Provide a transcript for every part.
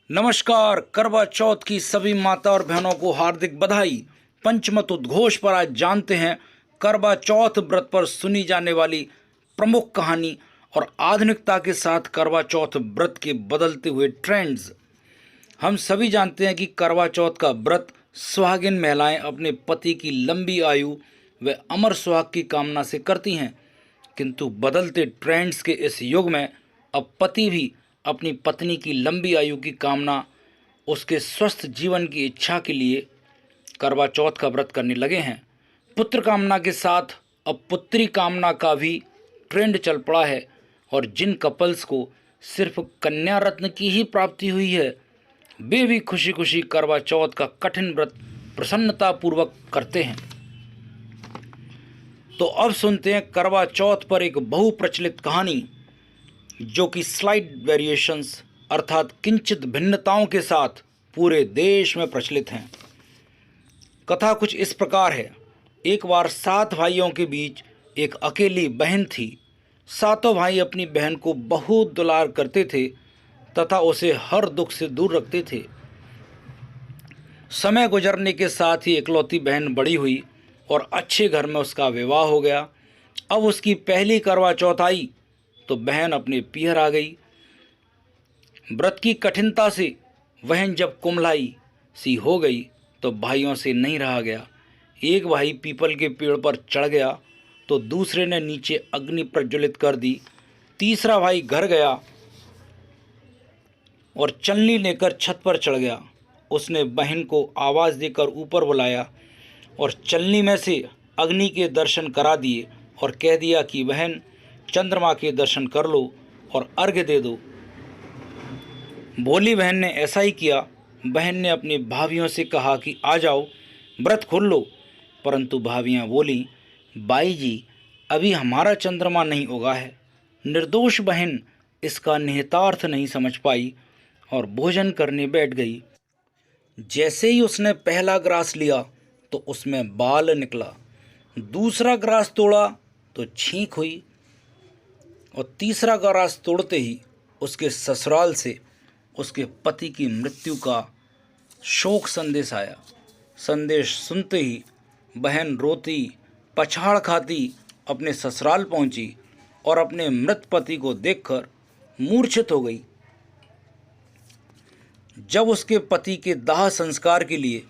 नमस्कार। करवा चौथ की सभी माता और बहनों को हार्दिक बधाई। पंचमत उद्घोष पर आज जानते हैं करवा चौथ व्रत पर सुनी जाने वाली प्रमुख कहानी और आधुनिकता के साथ करवा चौथ व्रत के बदलते हुए ट्रेंड्स। हम सभी जानते हैं कि करवा चौथ का व्रत सुहागिन महिलाएं अपने पति की लंबी आयु व अमर सुहाग की कामना से करती हैं, किंतु बदलते ट्रेंड्स के इस युग में अब पति भी अपनी पत्नी की लंबी आयु की कामना, उसके स्वस्थ जीवन की इच्छा के लिए करवा चौथ का व्रत करने लगे हैं। पुत्र कामना के साथ अब पुत्री कामना का भी ट्रेंड चल पड़ा है और जिन कपल्स को सिर्फ कन्या रत्न की ही प्राप्ति हुई है, वे भी खुशी खुशी करवा चौथ का कठिन व्रत प्रसन्नतापूर्वक करते हैं। तो अब सुनते हैं करवा चौथ पर एक बहुप्रचलित कहानी, जो कि स्लाइड वेरिएशंस अर्थात किंचित भिन्नताओं के साथ पूरे देश में प्रचलित हैं। कथा कुछ इस प्रकार है। एक बार 7 भाइयों के बीच एक अकेली बहन थी। सातों भाई अपनी बहन को बहुत दुलार करते थे तथा उसे हर दुख से दूर रखते थे। समय गुजरने के साथ ही इकलौती बहन बड़ी हुई और अच्छे घर में उसका विवाह हो गया। अब उसकी पहली करवा चौथ आई तो बहन अपने पीहर आ गई। व्रत की कठिनता से बहन जब कुम्हलाई सी हो गई तो भाइयों से नहीं रहा गया। एक भाई पीपल के पेड़ पर चढ़ गया तो दूसरे ने नीचे अग्नि प्रज्वलित कर दी। तीसरा भाई घर गया और चलनी लेकर छत पर चढ़ गया। उसने बहन को आवाज़ देकर ऊपर बुलाया और चलनी में से अग्नि के दर्शन करा दिए और कह दिया कि बहन, चंद्रमा के दर्शन कर लो और अर्घ्य दे दो। भोली बहन ने ऐसा ही किया। बहन ने अपनी भाभियों से कहा कि आ जाओ, व्रत खोल लो, परंतु भाभियाँ बोली, बाई जी, अभी हमारा चंद्रमा नहीं उगा है। निर्दोष बहन इसका निहितार्थ नहीं समझ पाई और भोजन करने बैठ गई। जैसे ही उसने पहला ग्रास लिया तो उसमें बाल निकला, दूसरा ग्रास तोड़ा तो छींक हुई और तीसरा ग्रास तोड़ते ही उसके ससुराल से उसके पति की मृत्यु का शोक संदेश आया। संदेश सुनते ही बहन रोती पछाड़ खाती अपने ससुराल पहुंची और अपने मृत पति को देखकर मूर्छित हो गई। जब उसके पति के दाह संस्कार के लिए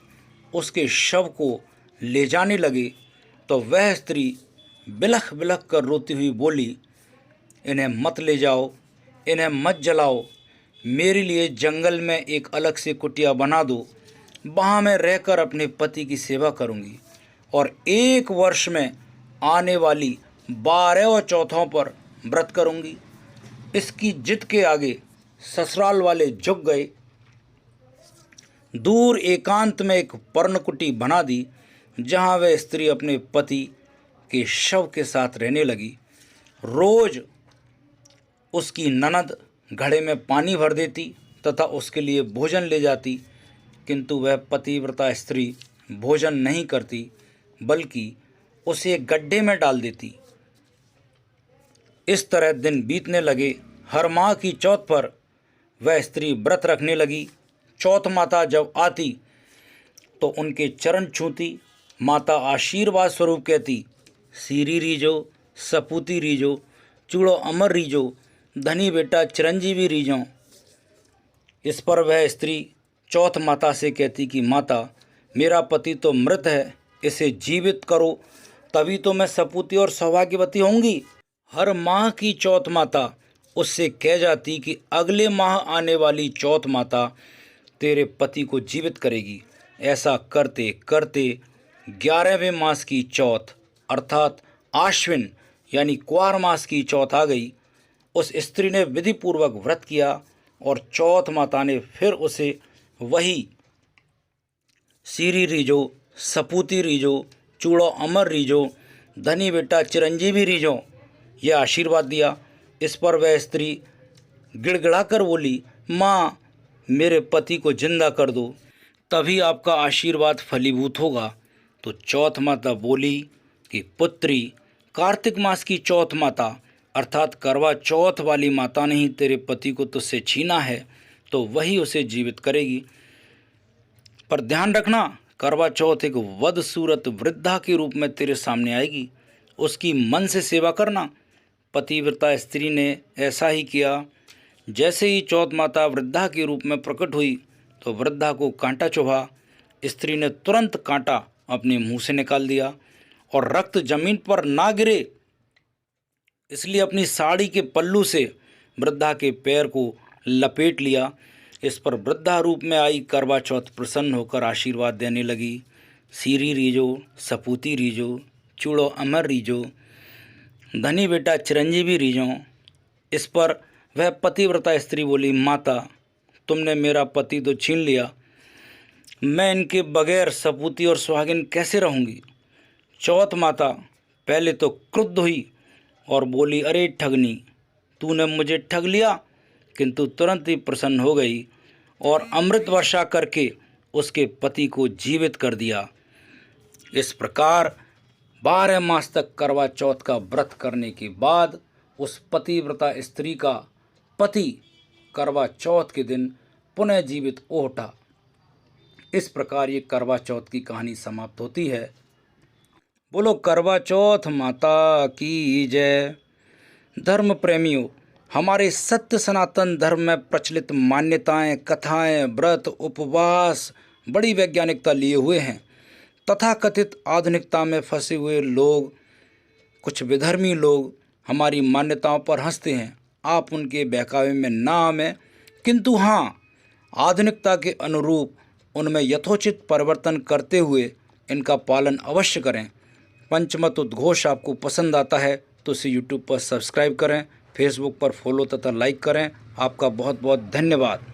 उसके शव को ले जाने लगे तो वह स्त्री बिलख बिलख कर रोती हुई बोली, इन्हें मत ले जाओ, इन्हें मत जलाओ, मेरे लिए जंगल में एक अलग से कुटिया बना दो, वहाँ मैं रहकर अपने पति की सेवा करूँगी और 1 वर्ष में आने वाली 12 चौथों पर व्रत करूँगी। इसकी जिद के आगे ससुराल वाले झुक गए। दूर एकांत में एक पर्णकुटी बना दी, जहाँ वह स्त्री अपने पति के शव के साथ रहने लगी। रोज उसकी ननद घड़े में पानी भर देती तथा उसके लिए भोजन ले जाती, किंतु वह पतिव्रता स्त्री भोजन नहीं करती बल्कि उसे गड्ढे में डाल देती। इस तरह दिन बीतने लगे। हर माह की चौथ पर वह स्त्री व्रत रखने लगी। चौथ माता जब आती तो उनके चरण छूती। माता आशीर्वाद स्वरूप कहती, सीरी रीजो, सपूती रीजो, चूड़ो अमर रीजो, धनी बेटा चिरंजीवी रीजो। इस पर वह स्त्री चौथ माता से कहती कि माता, मेरा पति तो मृत है, इसे जीवित करो, तभी तो मैं सपूती और सौभाग्यवती होंगी। हर माह की चौथ माता उससे कह जाती कि अगले माह आने वाली चौथ माता तेरे पति को जीवित करेगी। ऐसा करते करते 11वें मास की चौथ अर्थात आश्विन यानी क्वार मास की चौथ आ गई। उस स्त्री ने विधिपूर्वक व्रत किया और चौथ माता ने फिर उसे वही सीरी रीजो, सपूती रीजो, चूड़ो अमर रीजो, धनी बेटा चिरंजीवी रीजो यह आशीर्वाद दिया। इस पर वह स्त्री गिड़गिड़ाकर बोली, माँ, मेरे पति को जिंदा कर दो, तभी आपका आशीर्वाद फलीभूत होगा। तो चौथ माता बोली कि पुत्री, कार्तिक मास की चौथ माता अर्थात करवा चौथ वाली माता ने ही तेरे पति को तुझसे छीना है तो वही उसे जीवित करेगी। पर ध्यान रखना, करवा चौथ एक बदसूरत वृद्धा के रूप में तेरे सामने आएगी। उसकी मन से सेवा करना। पतिव्रता स्त्री ने ऐसा ही किया। जैसे ही चौथ माता वृद्धा के रूप में प्रकट हुई तो वृद्धा को कांटा चुभा। स्त्री ने तुरंत कांटा अपने मुंह से निकाल दिया और रक्त जमीन पर ना गिरे इसलिए अपनी साड़ी के पल्लू से वृद्धा के पैर को लपेट लिया। इस पर वृद्धा रूप में आई करवा चौथ प्रसन्न होकर आशीर्वाद देने लगी। सीरी रीजो, सपूती रीजो, चूड़ो अमर रीजो, धनी बेटा चिरंजीवी रीजो। इस पर वह पतिव्रता स्त्री बोली, माता तुमने मेरा पति तो छीन लिया, मैं इनके बगैर सपूती और सुहागिन कैसे रहूँगी। चौथ माता पहले तो क्रुद्ध हुई और बोली, अरे ठगनी, तूने मुझे ठग लिया, किंतु तुरंत ही प्रसन्न हो गई और अमृत वर्षा करके उसके पति को जीवित कर दिया। इस प्रकार 12 मास तक करवा चौथ का व्रत करने के बाद उस पतिव्रता स्त्री का पति करवा चौथ के दिन पुनः जीवित हो उठा। इस प्रकार ये करवा चौथ की कहानी समाप्त होती है। बोलो करवा चौथ माता की जय। धर्म प्रेमियों, हमारे सत्य सनातन धर्म में प्रचलित मान्यताएं, कथाएं, व्रत, उपवास बड़ी वैज्ञानिकता लिए हुए हैं। तथाकथित आधुनिकता में फंसे हुए लोग, कुछ विधर्मी लोग हमारी मान्यताओं पर हंसते हैं। आप उनके बहकावे में ना आवें, किंतु हाँ, आधुनिकता के अनुरूप उनमें यथोचित परिवर्तन करते हुए इनका पालन अवश्य करें। पंचमत उद्घोष आपको पसंद आता है तो इसे यूट्यूब पर सब्सक्राइब करें, फेसबुक पर फॉलो तथा लाइक करें। आपका बहुत बहुत धन्यवाद।